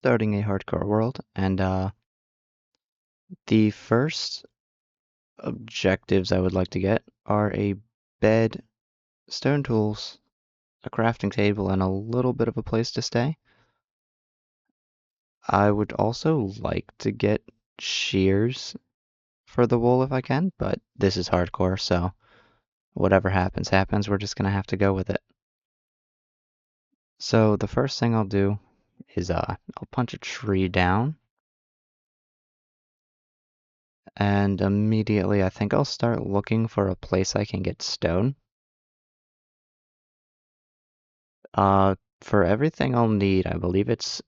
starting a hardcore world, and the first objectives I would like to get are a bed, stone tools, a crafting table, and a little bit of a place to stay. I would also like to get shears for the wool if I can, but this is hardcore, so whatever happens, happens. We're just gonna have to go with it. So the first thing I'll do is I'll punch a tree down, and immediately I think I'll start looking for a place I can get stone. For everything I'll need, I believe it's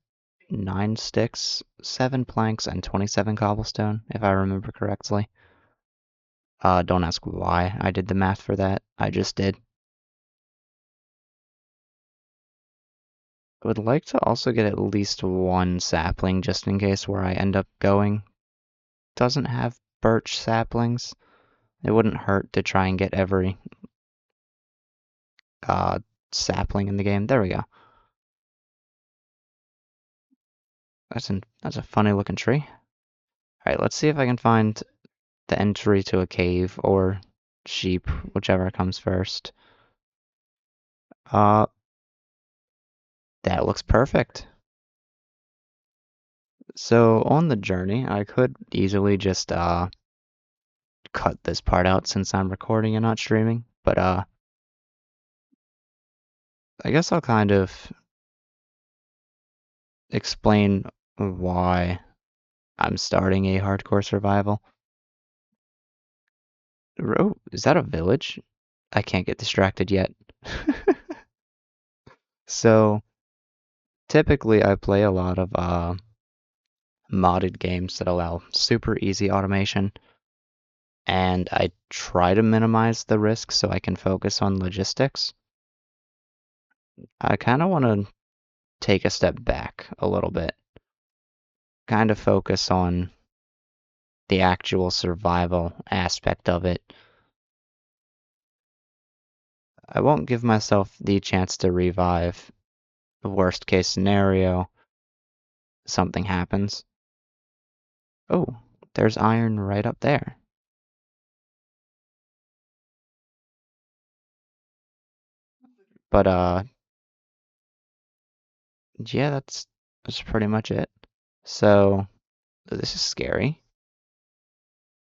9 sticks, 7 planks, and 27 cobblestone, if I remember correctly. Don't ask why I did the math for that. I just did. I would like to also get at least one sapling just in case where I end up going doesn't have birch saplings. It wouldn't hurt to try and get every uh, sapling in the game. There we go. That's a funny looking tree. Alright, let's see if I can find the entry to a cave or sheep, whichever comes first. Uh, that looks perfect. So on the journey, I could easily just cut this part out since I'm recording and not streaming, but I guess I'll kind of explain why I'm starting a hardcore survival. Oh, is that a village? I can't get distracted yet. So typically I play a lot of modded games that allow super easy automation, and I try to minimize the risk so I can focus on logistics. I kind of want to take a step back a little bit, kind of focus on the actual survival aspect of it. I won't give myself the chance to revive. The worst case scenario, something happens. Oh, there's iron right up there. But yeah, that's pretty much it. So this is scary.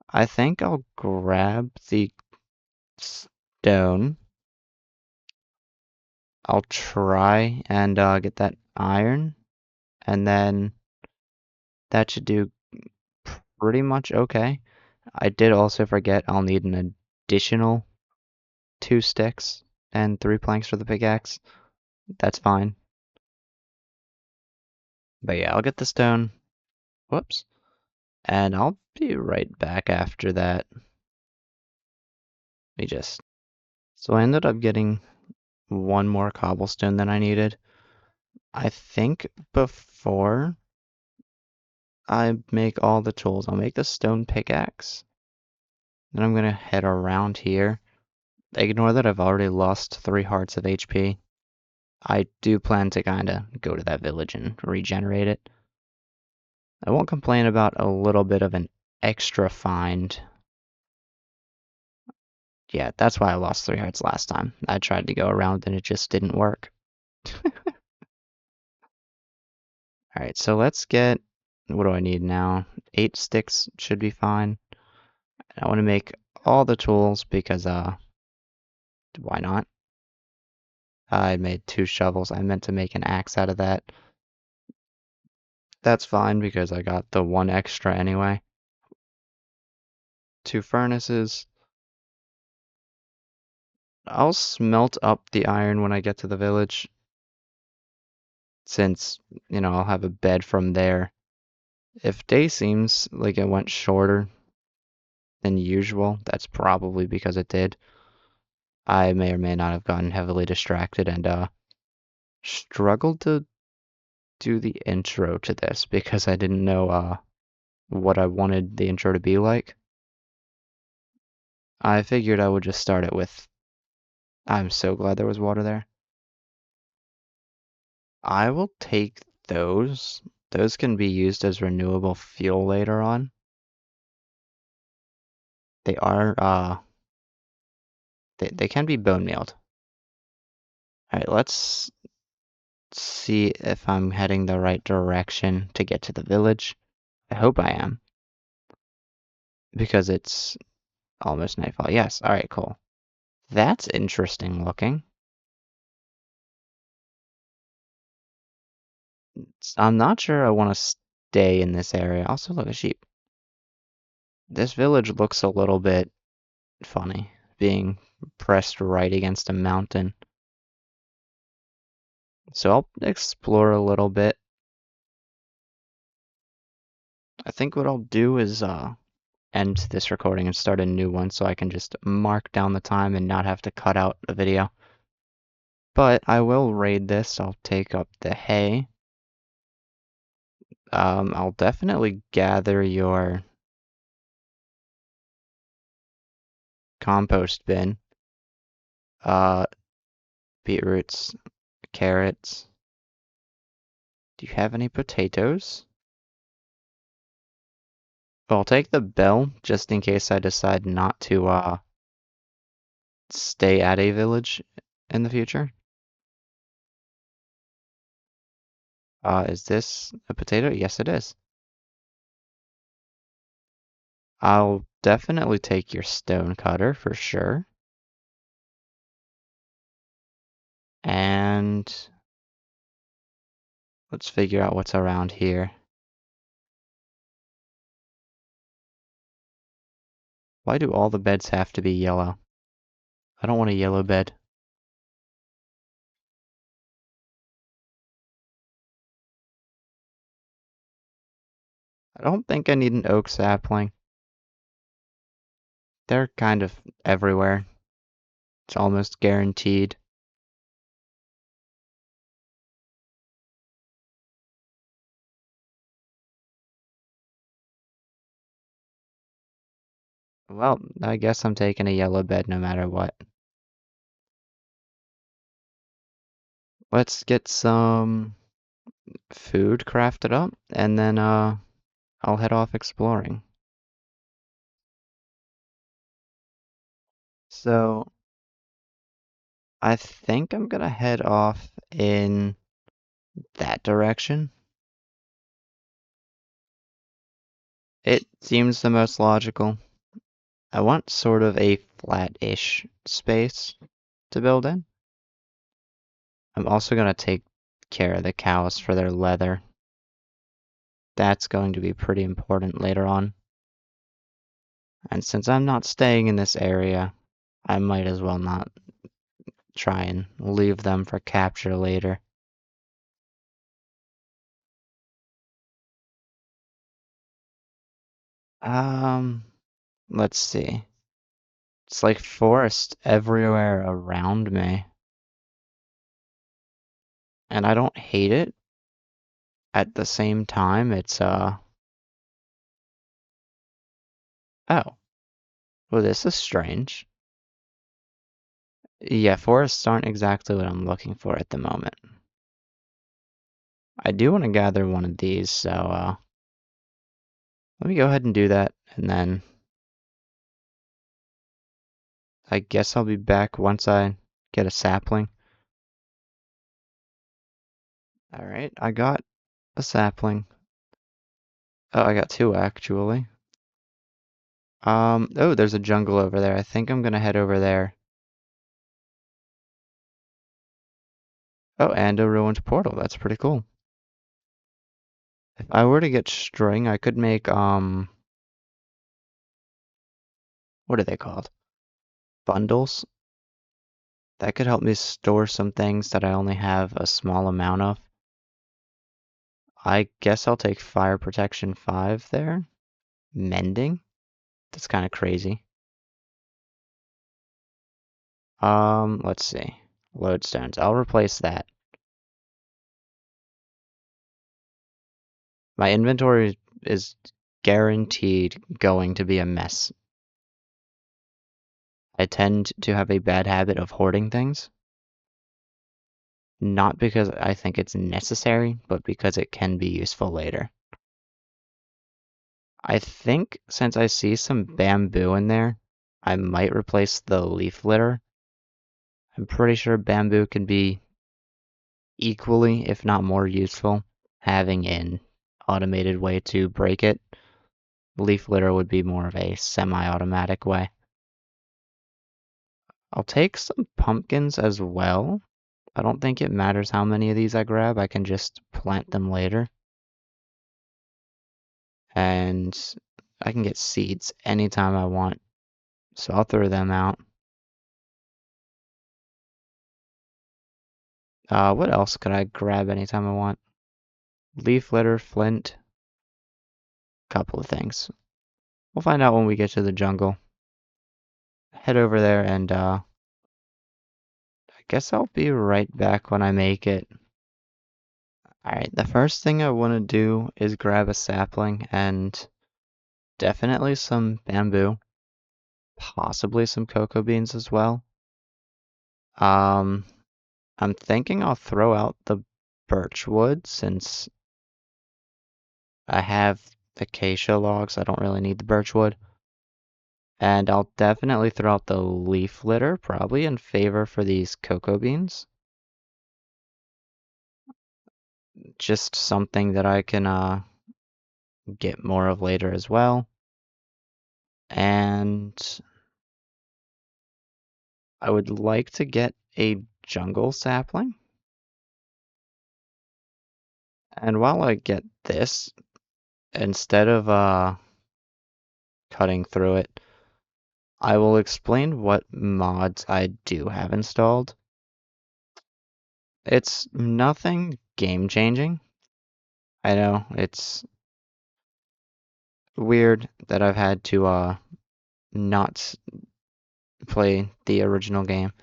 I think I'll grab the stone. I'll try and get that iron, and then that should do pretty much okay. I did also forget I'll need an additional 2 sticks and 3 planks for the pickaxe. That's fine. But yeah, I'll get the stone. Whoops. And I'll be right back after that. Let me just. So I ended up getting one more cobblestone than I needed. I think before I make all the tools, I'll make the stone pickaxe. Then I'm gonna head around here. Ignore that I've already lost 3 hearts of HP. I do plan to kinda go to that village and regenerate it. I won't complain about a little bit of an extra find. Yeah, that's why I lost 3 hearts last time. I tried to go around and it just didn't work. Alright, so let's get, what do I need now? 8 sticks should be fine. I want to make all the tools because, why not? I made 2 shovels. I meant to make an axe out of that. That's fine because I got the 1 extra anyway. 2 furnaces. I'll smelt up the iron when I get to the village, since, I'll have a bed from there. If day seems like it went shorter than usual, that's probably because it did. I may or may not have gotten heavily distracted and struggled to do the intro to this because I didn't know what I wanted the intro to be like. I figured I would just start it with, I'm so glad there was water there. I will take those Those can be used as renewable fuel later on. They are, they can be bone mealed. Alright, let's see if I'm heading the right direction to get to the village. I hope I am, because it's almost nightfall. Yes, alright, cool. That's interesting looking. I'm not sure I want to stay in this area. Also, look, a sheep. This village looks a little bit funny, being pressed right against a mountain. So I'll explore a little bit. I think what I'll do is end this recording and start a new one so I can just mark down the time and not have to cut out a video. But I will raid this. I'll take up the hay. I'll definitely gather your compost bin. Uh, beetroots, carrots. Do you have any potatoes? Well, I'll take the bell just in case I decide not to stay at a village in the future. Is this a potato? Yes, it is. I'll definitely take your stone cutter for sure. And let's figure out what's around here. Why do all the beds have to be yellow? I don't want a yellow bed. I don't think I need an oak sapling. They're kind of everywhere. It's almost guaranteed. Well, I guess I'm taking a yellow bed no matter what. Let's get some food crafted up, and then I'll head off exploring. So I think I'm gonna head off in that direction. It seems the most logical. I want sort of a flat-ish space to build in. I'm also gonna take care of the cows for their leather. That's going to be pretty important later on. And since I'm not staying in this area, I might as well not try and leave them for capture later. Um, let's see. It's like forest everywhere around me. And I don't hate it. At the same time, it's oh. Well, this is strange. Yeah, forests aren't exactly what I'm looking for at the moment. I do want to gather one of these, so let me go ahead and do that, and then I guess I'll be back once I get a sapling. Alright, I got a sapling. Oh, I got two actually. Oh, there's a jungle over there. I think I'm gonna head over there. Oh, and a ruined portal. That's pretty cool. If I were to get string, I could make, what are they called? Bundles? That could help me store some things that I only have a small amount of. I guess I'll take fire protection 5 there. Mending? That's kind of crazy. Let's see. Lodestones. I'll replace that. My inventory is guaranteed going to be a mess. I tend to have a bad habit of hoarding things. not because I think it's necessary, but because it can be useful later. I think since I see some bamboo in there, I might replace the leaf litter. I'm pretty sure bamboo can be equally, if not more useful, having an automated way to break it. Leaf litter would be more of a semi-automatic way. I'll take some pumpkins as well. I don't think it matters how many of these I grab, I can just plant them later. And I can get seeds anytime I want, so I'll throw them out. What else could I grab anytime I want? Leaf litter, flint, couple of things. We'll find out when we get to the jungle. Head over there and I guess I'll be right back when I make it. Alright, the first thing I want to do is grab a sapling and definitely some bamboo, possibly some cocoa beans as well. Um, I'm thinking I'll throw out the birch wood since I have acacia logs. I don't really need the birch wood. And I'll definitely throw out the leaf litter, probably in favor for these cocoa beans. Just something that I can get more of later as well. And I would like to get a jungle sapling. And while I get this, instead of cutting through it, I will explain what mods I do have installed. It's nothing game changing. I know it's weird that I've had to not play the original game.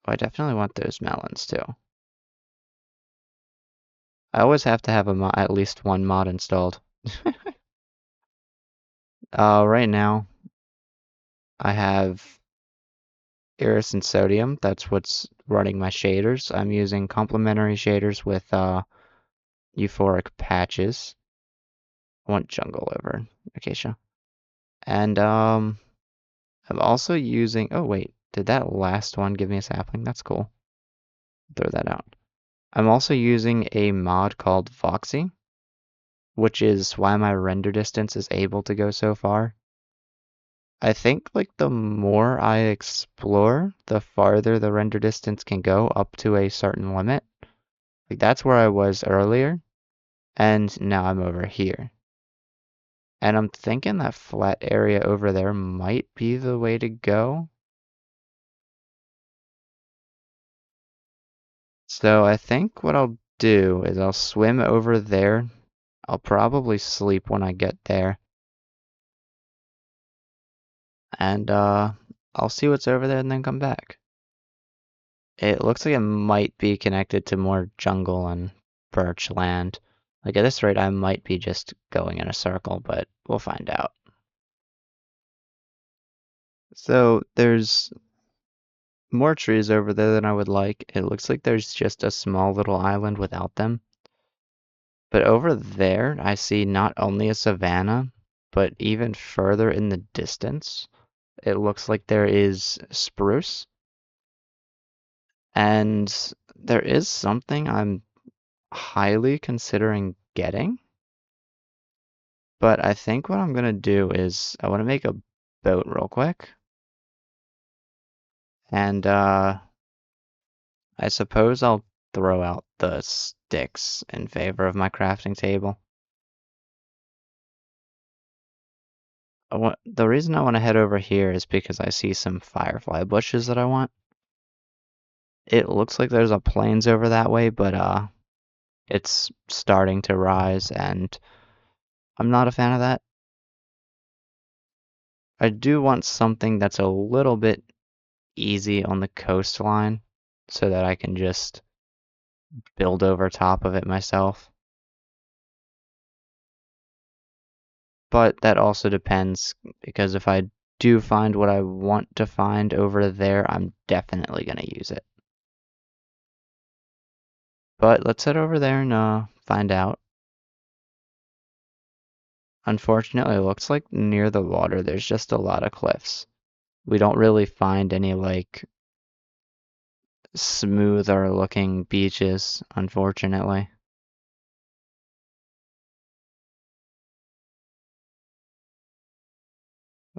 I definitely want those melons too. I always have to have at least one mod installed. Right now I have iridescent sodium. That's what's running my shaders. I'm using complementary shaders with euphoric patches. I want jungle over acacia. And I'm also using. Oh wait, did that last one give me a sapling? That's cool. Throw that out. I'm also using a mod called voxy, which is why my render distance is able to go so far. I think like the more I explore, the farther the render distance can go up to a certain limit. Like that's where I was earlier, and now I'm over here. And I'm thinking that flat area over there might be the way to go. So I think what I'll do is I'll swim over there. I'll probably sleep when I get there. And I'll see what's over there and then come back. It looks like it might be connected to more jungle and birch land. Like at this rate, I might be just going in a circle, but we'll find out. So there's more trees over there than I would like. It looks like there's just a small little island without them. But over there, I see not only a savanna, but even further in the distance, it looks like there is spruce. And there is something I'm highly considering getting. But I think what I'm gonna do is I want to make a boat real quick. And I suppose I'll throw out the sticks in favor of my crafting table. The reason I want to head over here is because I see some firefly bushes that I want. It looks like there's a plains over that way, but it's starting to rise and I'm not a fan of that. I do want something that's a little bit easy on the coastline so that I can just build over top of it myself. But that also depends because if I do find what I want to find over there, I'm definitely going to use it. But let's head over there and find out. Unfortunately, it looks like near the water there's just a lot of cliffs. We don't really find any like smoother looking beaches, unfortunately.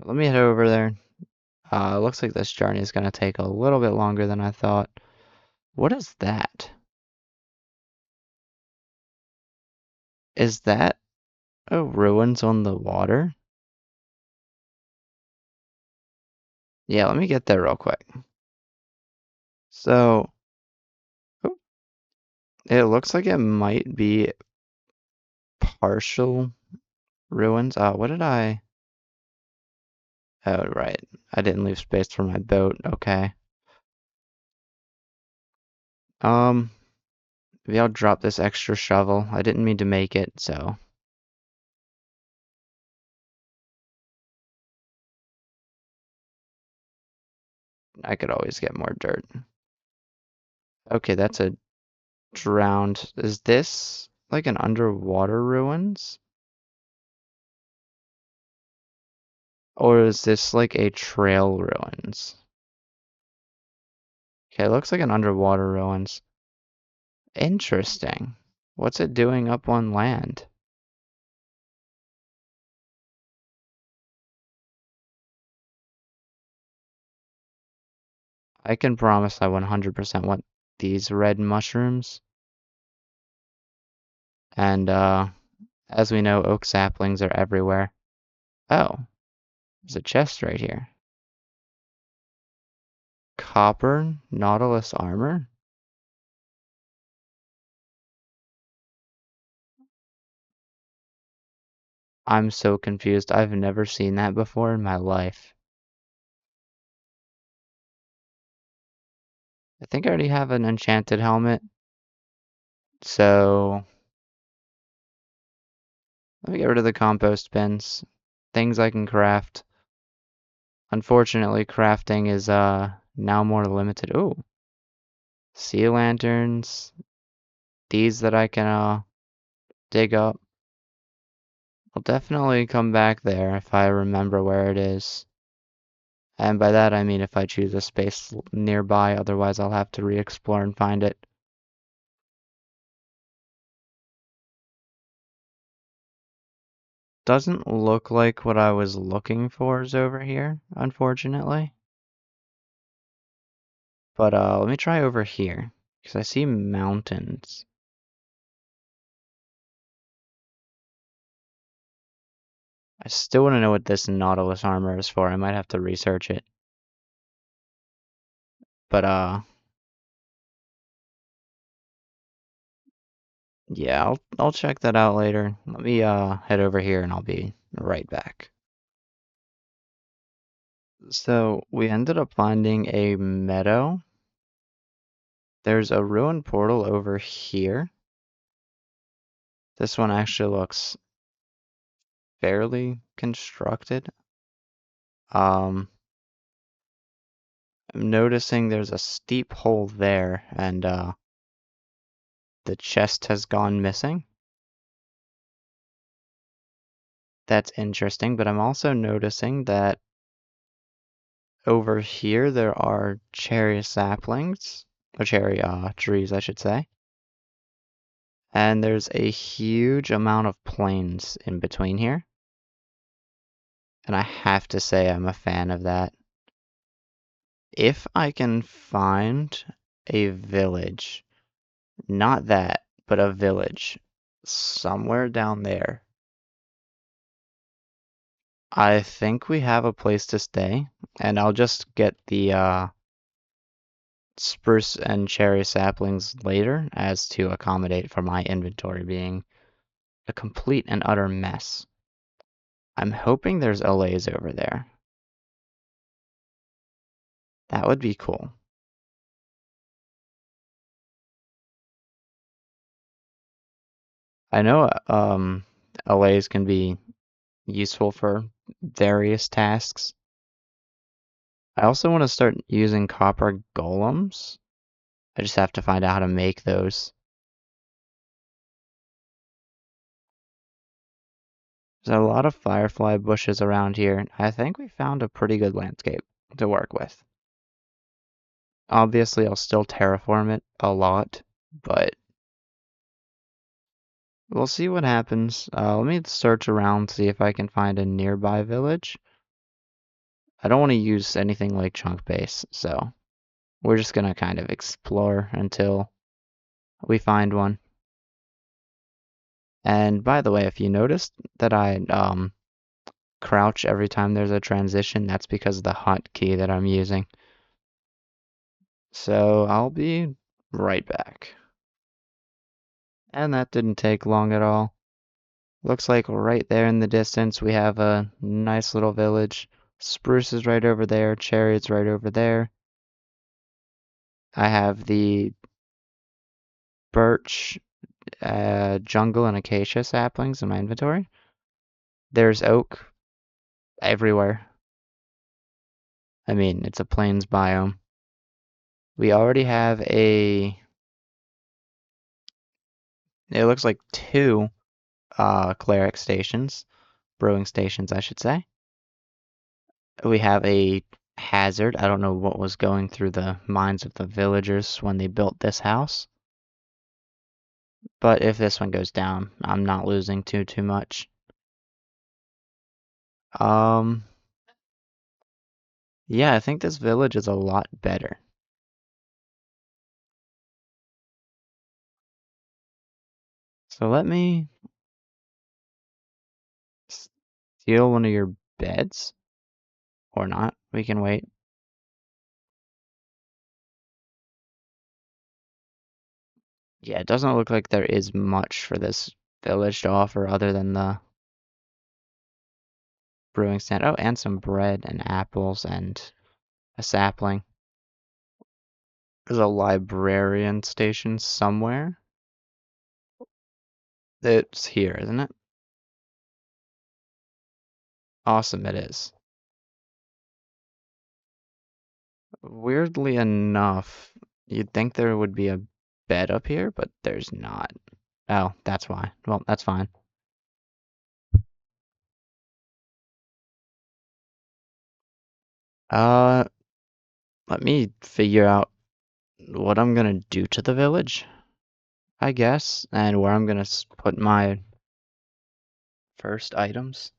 Let me head over there. Looks like this journey is gonna take a little bit longer than I thought. What is that? Is that ruins on the water? Yeah, let me get there real quick. So, oh, it looks like it might be partial ruins. What did I? Oh, right. I didn't leave space for my boat. Okay. Um, maybe I'll drop this extra shovel. I didn't mean to make it, so I could always get more dirt. Okay, that's a drowned. Is this like an underwater ruins? Or is this like a trail ruins? Okay, it looks like an underwater ruins. Interesting. What's it doing up on land? I can promise I 100% want these red mushrooms. And as we know, oak saplings are everywhere. Oh, there's a chest right here. Copper Nautilus armor? I'm so confused. I've never seen that before in my life. I think I already have an enchanted helmet. So let me get rid of the compost bins. Things I can craft. Unfortunately, crafting is now more limited. Ooh, sea lanterns. These that I can dig up. I'll definitely come back there if I remember where it is. And by that I mean if I choose a space nearby, otherwise I'll have to re-explore and find it. Doesn't look like what I was looking for is over here, unfortunately. But let me try over here, because I see mountains. I still want to know what this Nautilus armor is for. I might have to research it. But yeah, I'll check that out later. Let me head over here and I'll be right back. So we ended up finding a meadow. There's a ruined portal over here. This one actually looks fairly constructed. Um, I'm noticing there's a steep hole there, and the chest has gone missing. That's interesting, but I'm also noticing that over here there are cherry saplings, or cherry trees, I should say. And there's a huge amount of plains in between here. And I have to say I'm a fan of that. If I can find a village, not that, but a village somewhere down there, I think we have a place to stay. And I'll just get the spruce and cherry saplings later as to accommodate for my inventory being a complete and utter mess. I'm hoping there's LAs over there. That would be cool. I know LAs can be useful for various tasks. I also want to start using copper golems. I just have to find out how to make those. There's a lot of firefly bushes around here. I think we found a pretty good landscape to work with. Obviously, I'll still terraform it a lot, but we'll see what happens. Let me search around, see if I can find a nearby village. I don't want to use anything like chunk base, so we're just gonna kind of explore until we find one. And by the way, if you noticed that I crouch every time there's a transition, that's because of the hotkey that I'm using. So I'll be right back. And that didn't take long at all. Looks like right there in the distance we have a nice little village. Spruce is right over there, cherry's right over there. I have the birch, jungle, and acacia saplings in my inventory. There's oak everywhere. I mean, it's a plains biome. We already have it looks like two cleric stations, brewing stations, I should say. We have a hazard. I don't know what was going through the minds of the villagers when they built this house. But if this one goes down, I'm not losing too much. Um, yeah, I think this village is a lot better. So let me steal one of your beds, or not. We can wait. Yeah, it doesn't look like there is much for this village to offer other than the brewing stand. Oh, and some bread and apples and a sapling. There's a librarian station somewhere. It's here, isn't it? Awesome, it is. Weirdly enough, you'd think there would be a bed up here, but there's not. Oh, that's why. Well, that's fine. Uh, Let me figure out what I'm gonna do to the village, I guess, and where I'm gonna put my first items.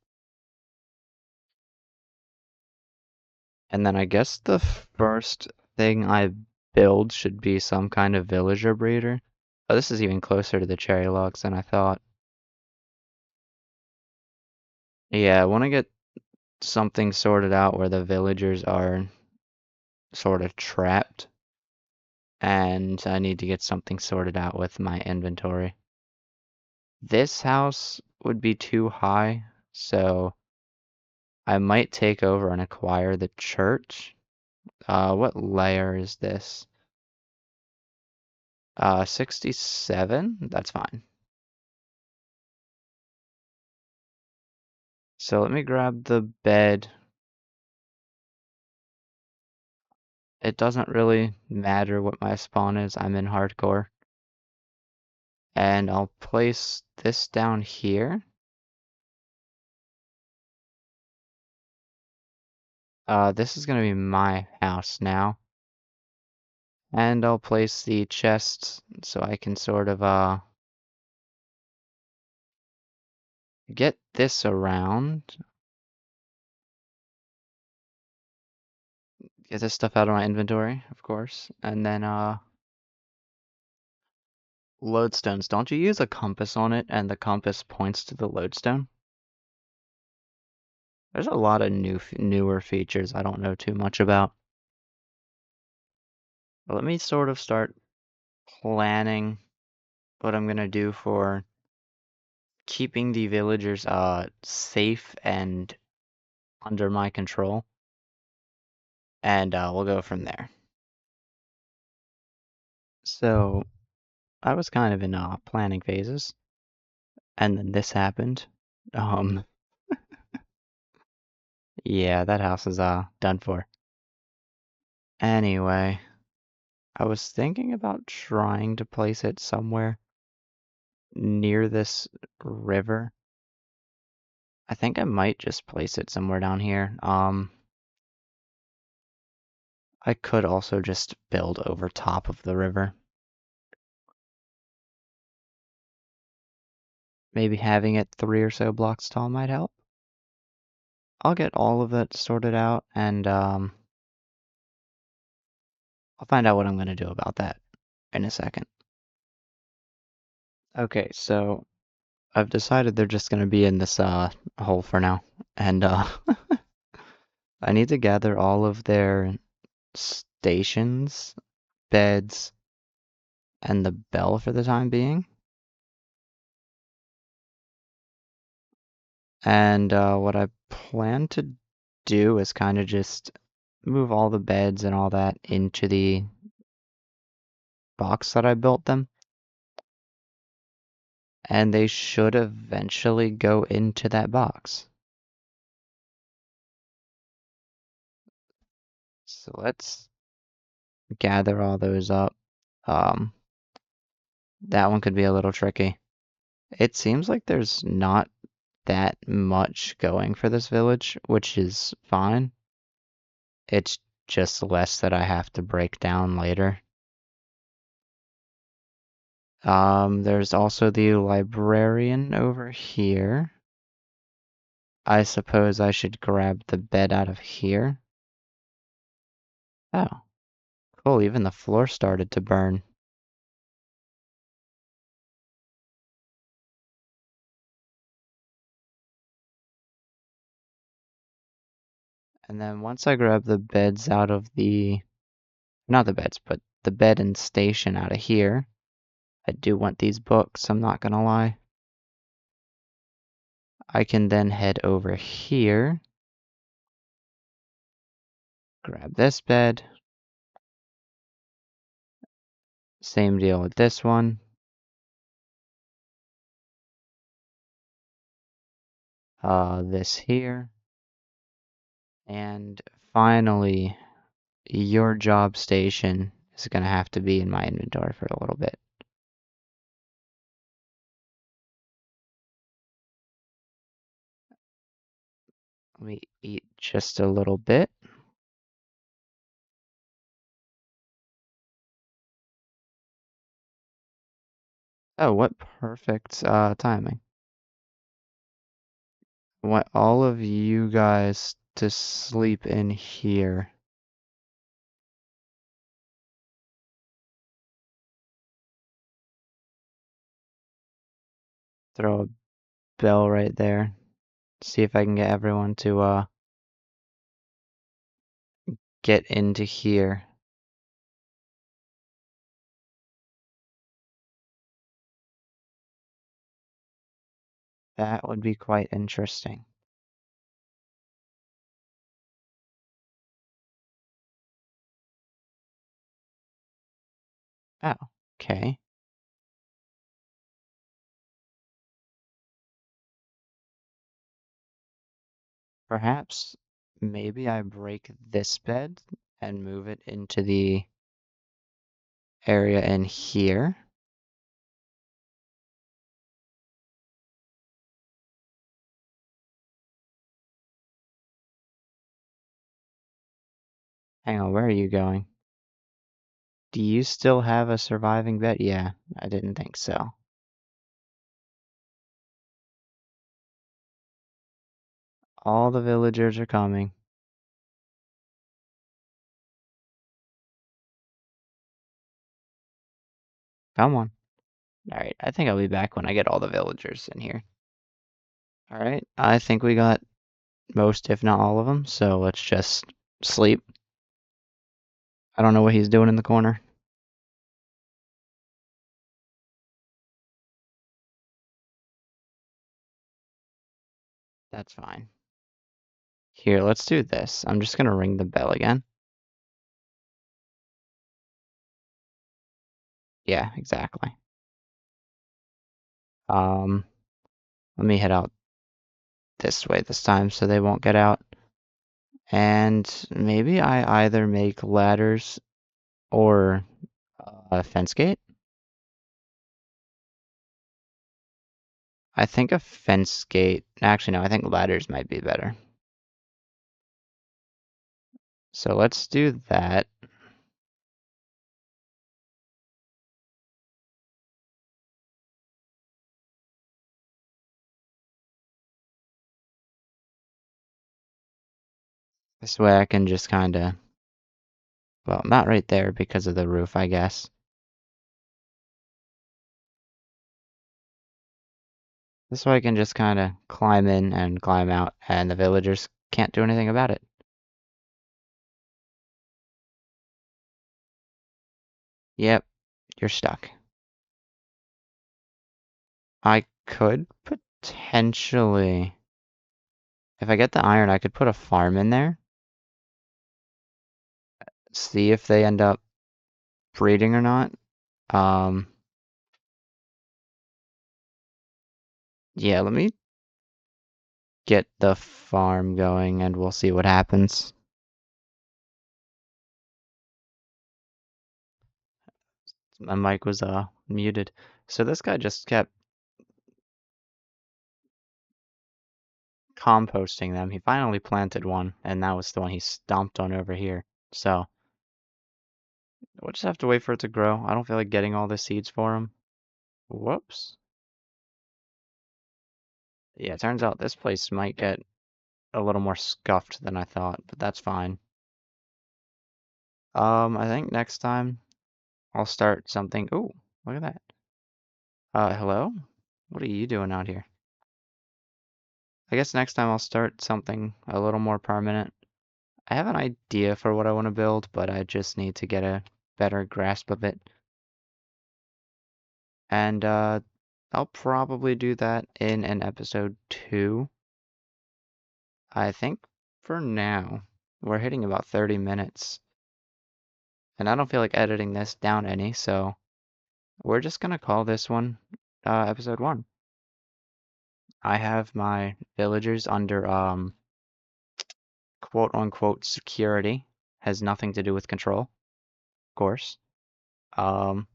And then I guess the first thing I build should be some kind of villager breeder. Oh, this is even closer to the cherry logs than I thought. Yeah, I want to get something sorted out where the villagers are sort of trapped, and I need to get something sorted out with my inventory. This house would be too high, so I might take over and acquire the church. What layer is this? 67? That's fine. So let me grab the bed. It doesn't really matter what my spawn is. I'm in hardcore. And I'll place this down here. This is gonna be my house now. And I'll place the chests so I can sort of get this around. Get this stuff out of my inventory, of course. And then lodestones. Don't you use a compass on it and the compass points to the lodestone? There's a lot of newer features I don't know too much about. But let me sort of start planning what I'm gonna do for keeping the villagers safe and under my control, and we'll go from there. So I was kind of in planning phases, and then this happened. Um, yeah, that house is done for. Anyway, I was thinking about trying to place it somewhere near this river. I think I might just place it somewhere down here. I could also just build over top of the river. Maybe having it 3 or so blocks tall might help. I'll get all of it sorted out and I'll find out what I'm gonna do about that in a second. Okay, so I've decided they're just gonna be in this hole for now. And I need to gather all of their stations, beds, and the bell for the time being. And what I plan to do is kind of just move all the beds and all that into the box that I built them. And they should eventually go into that box. So let's gather all those up. Um, that one could be a little tricky. It seems like there's not that much going for this village, which is fine. It's just less that I have to break down later. There's also the librarian over here. I suppose I should grab the bed out of here. Oh, cool, even the floor started to burn. And then once I grab the beds out of the, not the beds, but the bed and station out of here, I do want these books, I'm not gonna lie. I can then head over here, grab this bed, same deal with this one. This here. And finally, your job station is gonna have to be in my inventory for a little bit. Let me eat just a little bit. Oh, what perfect timing. I want all of you guys to sleep in here. Throw a bell right there. See if I can get everyone to get into here. That would be quite interesting. Oh, okay. Perhaps maybe I break this bed and move it into the area in here. Hang on, where are you going? Do you still have a surviving bed? Yeah, I didn't think so. All the villagers are coming. Come on. Alright, I think I'll be back when I get all the villagers in here. Alright, I think we got most, if not all of them, so let's just sleep. I don't know what he's doing in the corner. That's fine. Here, let's do this. I'm just gonna ring the bell again. Yeah, exactly. Um, Let me head out this way this time so they won't get out. And maybe I either make ladders or a fence gate. I think a fence gate. Actually, no, I think ladders might be better. So let's do that. This way I can just kind of, well, not right there because of the roof, I guess. This way I can just kind of climb in and climb out, and the villagers can't do anything about it. Yep, you're stuck. I could potentially, if I get the iron, I could put a farm in there, see if they end up breeding or not. Um, yeah, let me get the farm going and we'll see what happens. My mic was muted. So this guy just kept composting them. He finally planted one, and that was the one he stomped on over here. So we'll just have to wait for it to grow. I don't feel like getting all the seeds for him. Whoops. Yeah, it turns out this place might get a little more scuffed than I thought, but that's fine. I think next time I'll start something. Ooh, look at that. Hello? What are you doing out here? I guess next time I'll start something a little more permanent. I have an idea for what I want to build, but I just need to get a better grasp of it. And I'll probably do that in an episode 2. I think for now, we're hitting about 30 minutes. And I don't feel like editing this down any, so we're just gonna call this one episode 1. I have my villagers under quote unquote security. Has nothing to do with control, of course. Um,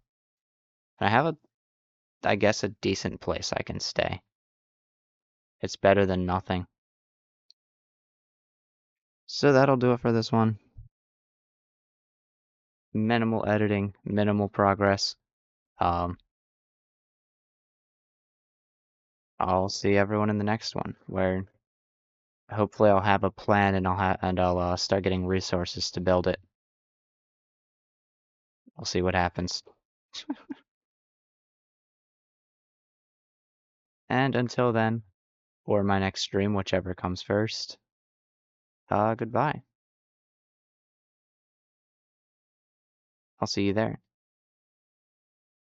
I have I guess a decent place I can stay. It's better than nothing. So that'll do it for this one. Minimal editing, minimal progress. Um, I'll see everyone in the next one, where hopefully I'll have a plan and I'll start getting resources to build it. We'll see what happens. And until then, or my next stream, whichever comes first, goodbye. I'll see you there.